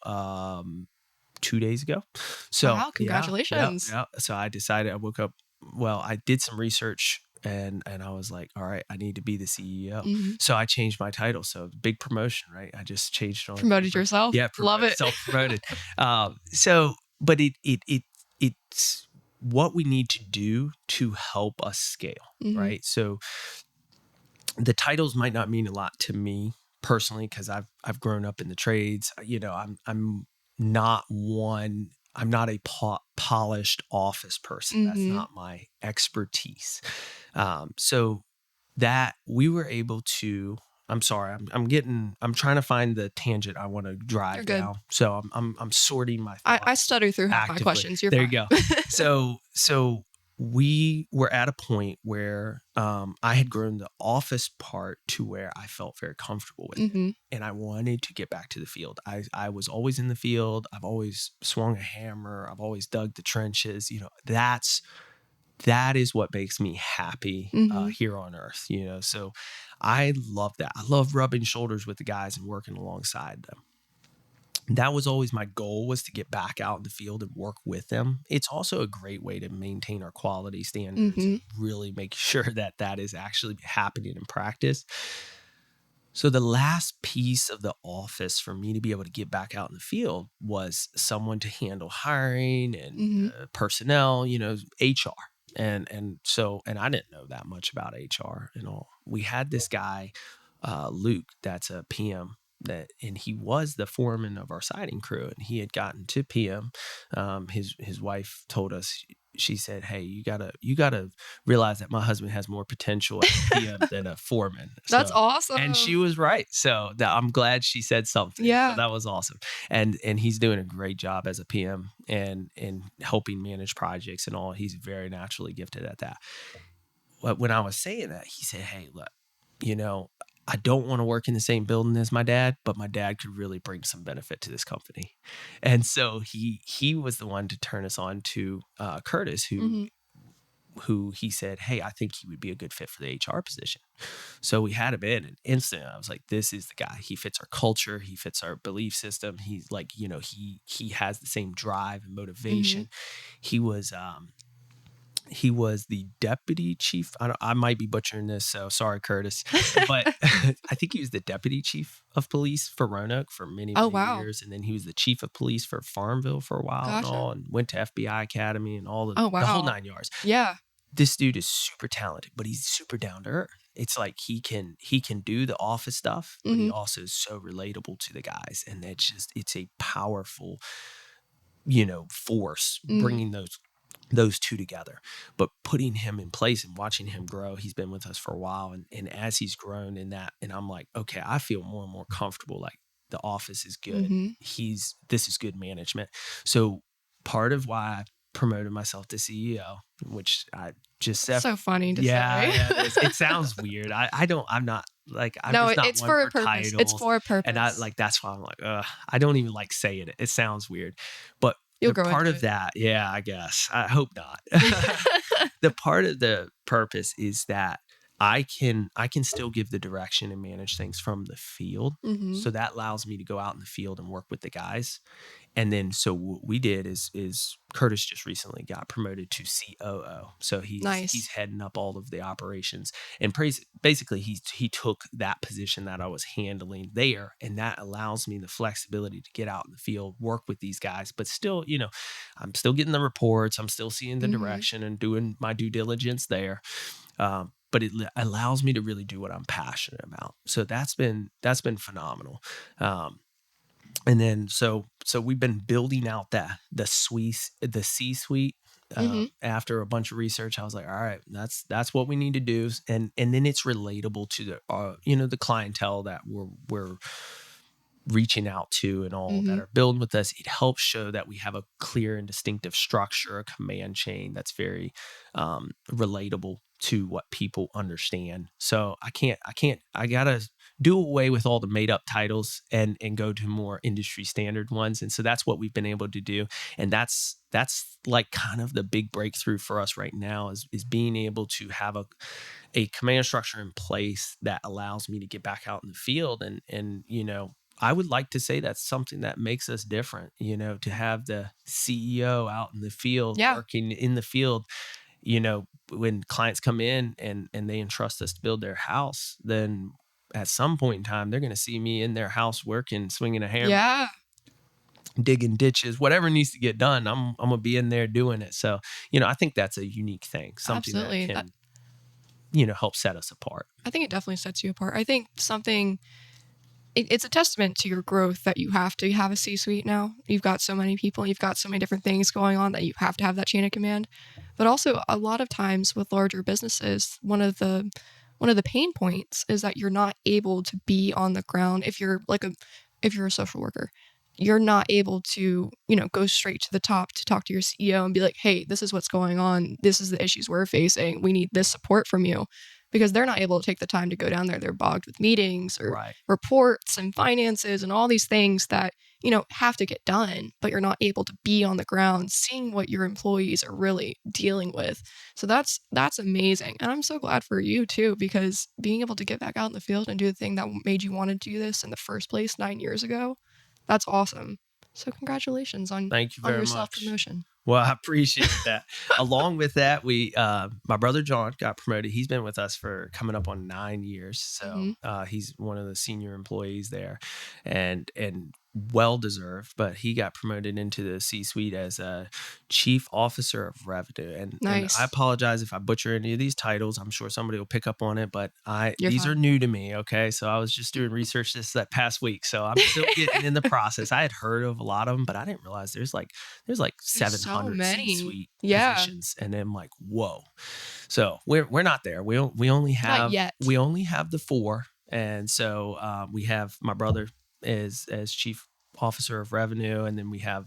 2 days ago. So wow, congratulations. Yeah. So I decided, I woke up, I did some research and I was like, all right, I need to be the CEO. So I changed my title. So big promotion, right? I just changed it on. Promoted yourself. Yeah. Love it. Self-promoted. But it's what we need to do to help us scale, right? So the titles might not mean a lot to me personally, because I've grown up in the trades. I'm not a polished office person. That's not my expertise. So that we were able to. I'm sorry. I'm trying to find the tangent I want to drive down. So I'm sorting my thoughts. I stutter through half my questions. You're there. Fine. You go. So we were at a point where I had grown the office part to where I felt very comfortable with it, and I wanted to get back to the field. I was always in the field. I've always swung a hammer. I've always dug the trenches. That is what makes me happy here on earth. So I love that. I love rubbing shoulders with the guys and working alongside them. That was always my goal, was to get back out in the field and work with them. It's also a great way to maintain our quality standards and really make sure that is actually happening in practice. So the last piece of the office for me to be able to get back out in the field was someone to handle hiring and personnel, HR. And I didn't know that much about HR and all. We had this guy, Luke, that's a PM, and he was the foreman of our siding crew, and he had gotten to PM. His wife told us, she said, "Hey, you gotta realize that my husband has more potential as a PM than a foreman." That's So, awesome. and she was right. So I'm glad she said something. Yeah. So that was awesome. And he's doing a great job as a PM and helping manage projects and all. He's very naturally gifted at that. But when I was saying that, he said, "Hey, look, I don't want to work in the same building as my dad, but my dad could really bring some benefit to this company." And so he was the one to turn us on to Curtis, who he said, "Hey, I think he would be a good fit for the HR position." So we had him in, and instantly I was like, "This is the guy. He fits our culture. He fits our belief system. He's like, he has the same drive and motivation." He was the deputy chief. I might be butchering this, so sorry, Curtis. But I think he was the deputy chief of police for Roanoke for many years. And then he was the chief of police for Farmville for a while and all, and went to FBI Academy and all the whole 9 yards. Yeah. This dude is super talented, but he's super down to earth. It's like he can do the office stuff, but he also is so relatable to the guys. And it's a powerful, force bringing those two together. But putting him in place and watching him grow, he's been with us for a while. And as he's grown in that, and I'm like, okay, I feel more and more comfortable. Like the office is good. This is good management. So part of why I promoted myself to CEO, which I just said. So funny to say. Yeah, it sounds weird. I'm not like, I'm no, just not it's one for a for purpose. titles. It's for a purpose. And that's why I'm like, I don't even like saying it. It sounds weird. But You'll the grow part into of that, yeah, I guess. I hope not. The part of the purpose is that I can still give the direction and manage things from the field. So that allows me to go out in the field and work with the guys. And then, so what we did is Curtis just recently got promoted to COO. So he's heading up all of the operations, and basically he took that position that I was handling there. And that allows me the flexibility to get out in the field, work with these guys, but still, I'm still getting the reports. I'm still seeing the direction and doing my due diligence there. But it allows me to really do what I'm passionate about. So that's been phenomenal. And then, so we've been building out the C-suite. After a bunch of research, I was like, all right, that's what we need to do. And then it's relatable to the clientele that we're reaching out to and all that are building with us. It helps show that we have a clear and distinctive structure, a command chain that's very relatable to what people understand. So I gotta do away with all the made up titles and go to more industry standard ones. And so that's what we've been able to do. And that's like kind of the big breakthrough for us right now is being able to have a command structure in place that allows me to get back out in the field. And I would like to say that's something that makes us different, to have the CEO out in the field, working in the field. When clients come in and they entrust us to build their house, then at some point in time, they're going to see me in their house working, swinging a hammer, digging ditches, whatever needs to get done. I'm going to be in there doing it. So, I think that's a unique thing, something that can, help set us apart. I think it definitely sets you apart. I think it's a testament to your growth that you have to have a C-suite now. You've got so many people, you've got so many different things going on that you have to have that chain of command. But also a lot of times with larger businesses, one of the pain points is that you're not able to be on the ground. If you're a social worker, you're not able to, go straight to the top to talk to your CEO and be like, hey, this is what's going on. This is the issues we're facing. We need this support from you. Because they're not able to take the time to go down there. They're bogged with meetings or reports and finances and all these things that, have to get done, but you're not able to be on the ground seeing what your employees are really dealing with. So that's amazing. And I'm so glad for you too, because being able to get back out in the field and do the thing that made you want to do this in the first place 9 years ago, that's awesome. So congratulations on Thank you very your much. self-promotion. Well, I appreciate that. Along with that, my brother John got promoted. He's been with us for coming up on 9 years. So he's one of the senior employees there, and well deserved. But he got promoted into the C-suite as a chief officer of revenue. And Nice. I apologize if I butcher any of these titles. I'm sure somebody will pick up on it, but these fine. are new to me. Okay, so I was just doing research that past week, so I'm still getting in the process. I had heard of a lot of them, but I didn't realize there's like 700 C-suite positions, and I'm like, whoa. So we're not there. We only have Not yet. We only have the 4, and so we have my brother as chief officer of revenue, and then we have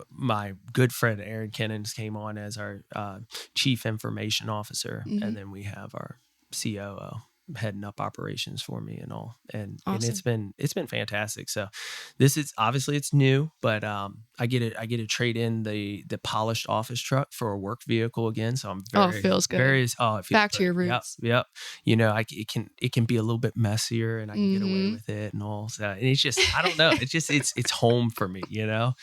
my good friend Aaron Kennens came on as our chief information officer, and then we have our COO heading up operations for me and all, and Awesome. it's been fantastic. So this is obviously it's new, but I get to trade in the polished office truck for a work vehicle again. So I'm very, it feels good. it feels back to great. your roots. Yep. You know, it can be a little bit messier, and I can get away with it and all. So, and it's just I don't know. It's just it's home for me. You know,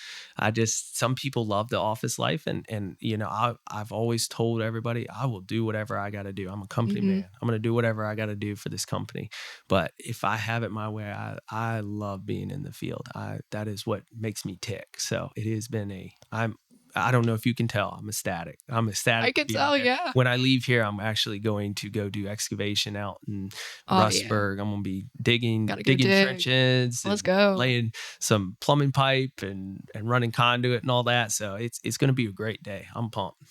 some people love the office life, and you know I've always told everybody I will do whatever I got to do. I'm a company man. I'm going to do whatever I got to do for this company. But if I have it my way, I love being in the field. That is what makes me tick. So it has been I don't know if you can tell, I'm ecstatic. I can tell, yeah. When I leave here, I'm actually going to go do excavation out in Rustburg. Yeah. I'm going to be digging trenches. Let's go. Laying some plumbing pipe and running conduit and all that. So it's going to be a great day. I'm pumped.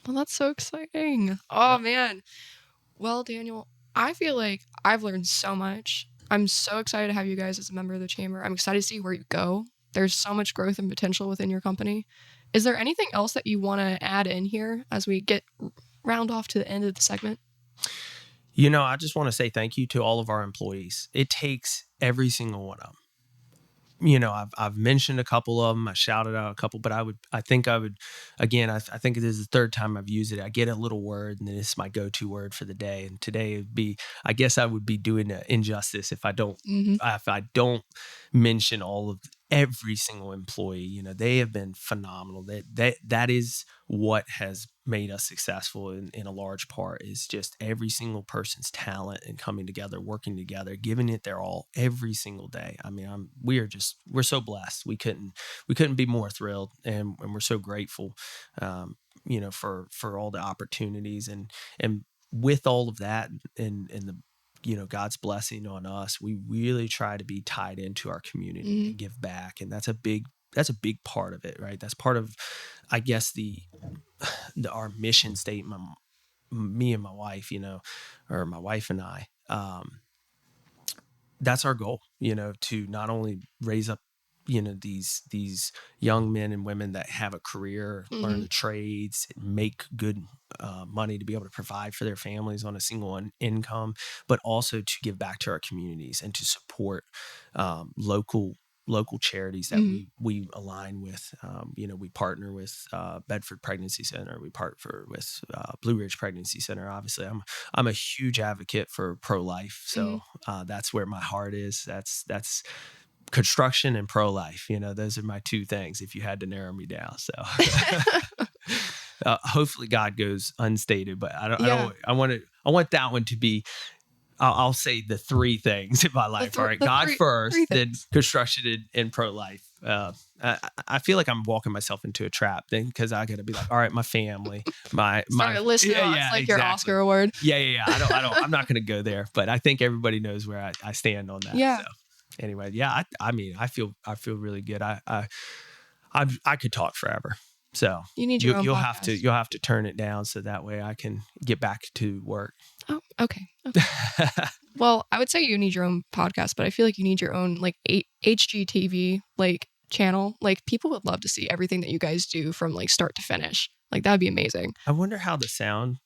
Well, that's so exciting. Oh, man. Well, Daniel, I feel like I've learned so much. I'm so excited to have you guys as a member of the chamber. I'm excited to see where you go. There's so much growth and potential within your company. Is there anything else that you want to add in here as we round off to the end of the segment? You know, I just want to say thank you to all of our employees. It takes every single one of them. You know, I've mentioned a couple of them. I shouted out a couple, but I think again, I think it is the third time I've used it. I get a little word, and then it's my go-to word for the day. And today would be, I guess I would be doing an injustice if I don't mention every single employee. You know, they have been phenomenal. That is what has made us successful in a large part, is just every single person's talent and coming together, working together, giving it their all every single day. I mean, we're so blessed. We couldn't be more thrilled, and we're so grateful, you know, for all the opportunities and with all of that and the, you know, God's blessing on us, we really try to be tied into our community and give back. And that's a big part of it, right? That's part of, I guess, our mission statement, me and my wife, you know, or my wife and I, that's our goal, you know, to not only raise up, you know, these young men and women that have a career, learn the trades, make good money to be able to provide for their families on a single income, but also to give back to our communities and to support local charities that we align with. You know, we partner with Bedford Pregnancy Center. We partner with Blue Ridge Pregnancy Center. Obviously, I'm a huge advocate for pro-life, so that's where my heart is. That's construction and pro-life. You know, those are my two things if you had to narrow me down. So hopefully God goes unstated, but I want that one to be, I'll say the three things in my life. All right. God first, then construction and pro-life. I feel like I'm walking myself into a trap then, because I got to be like, all right, my family, my list. It's like exactly. Your Oscar award. Yeah. I'm not going to go there, but I think everybody knows where I stand on that. Yeah. So anyway, yeah, I mean, I feel really good. I could talk forever. So you need your own you'll podcast. you'll have to turn it down so that way I can get back to work. Oh, okay. Well, I would say you need your own podcast, but I feel like you need your own like HGTV like channel. Like people would love to see everything that you guys do from like start to finish. Like that'd be amazing. I wonder how the sound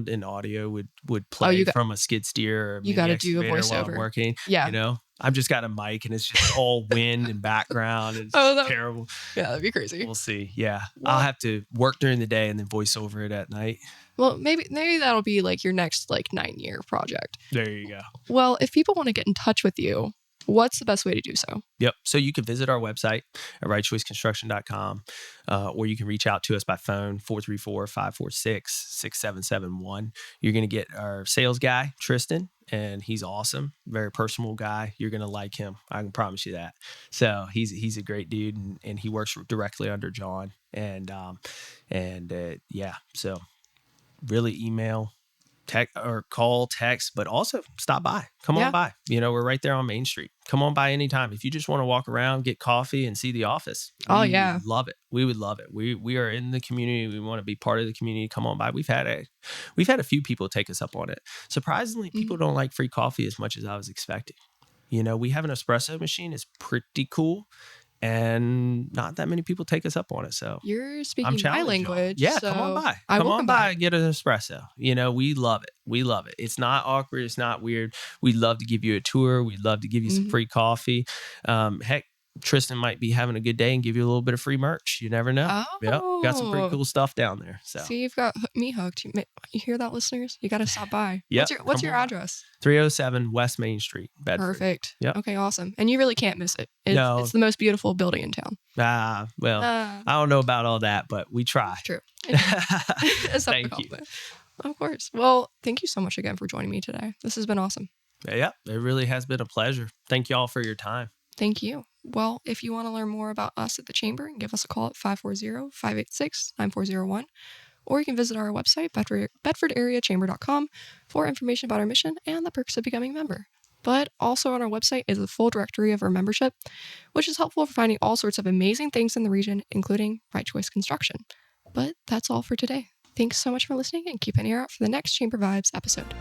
and audio would play from a skid steer. Or you got to do a voiceover. While working. Yeah. You know, I've just got a mic and it's just all wind and background. And it's terrible. Yeah, that'd be crazy. We'll see. Yeah. Well, I'll have to work during the day and then voice over it at night. Well, maybe that'll be like your next like 9-year project. There you go. Well, if people want to get in touch with you, What's the best way to do so? Yep. So you can visit our website at rightchoiceconstruction.com, or you can reach out to us by phone, 434-546-6771. You're going to get our sales guy, Tristan, and he's awesome. Very personable guy. You're going to like him. I can promise you that. So he's a great dude, and he works directly under John. Yeah, so really email, call, text, but also stop by. Come on by. We're right there on Main Street. Come on by anytime. If you just want to walk around, get coffee, and see the office. We would love it. We would love it. We are in the community. We want to be part of the community. Come on by. We've had a few people take us up on it. Surprisingly, people don't like free coffee as much as I was expecting. We have an espresso machine. It's pretty cool. And not that many people take us up on it. So you're speaking my language. Yeah, so come on by. Come on by and get an espresso. We love it. We love it. It's not awkward. It's not weird. We'd love to give you a tour. We'd love to give you some free coffee. Heck, Tristan might be having a good day and give you a little bit of free merch. You never know. Oh. Yep, got some pretty cool stuff down there. So see, you've got me hooked. You hear that, listeners? You got to stop by. Yep, What's your address? 307 West Main Street, Bedford. Perfect. Yep. Okay, awesome. And you really can't miss it. No. It's the most beautiful building in town. I don't know about all that, but we try. True. Thank you. Of course. Well, thank you so much again for joining me today. This has been awesome. Yeah, it really has been a pleasure. Thank you all for your time. Thank you. Well, if you want to learn more about us at the Chamber, give us a call at 540-586-9401, or you can visit our website, bedfordareachamber.com, for information about our mission and the perks of becoming a member. But also on our website is a full directory of our membership, which is helpful for finding all sorts of amazing things in the region, including Right Choice Construction. But that's all for today. Thanks so much for listening, and keep an ear out for the next Chamber Vibes episode.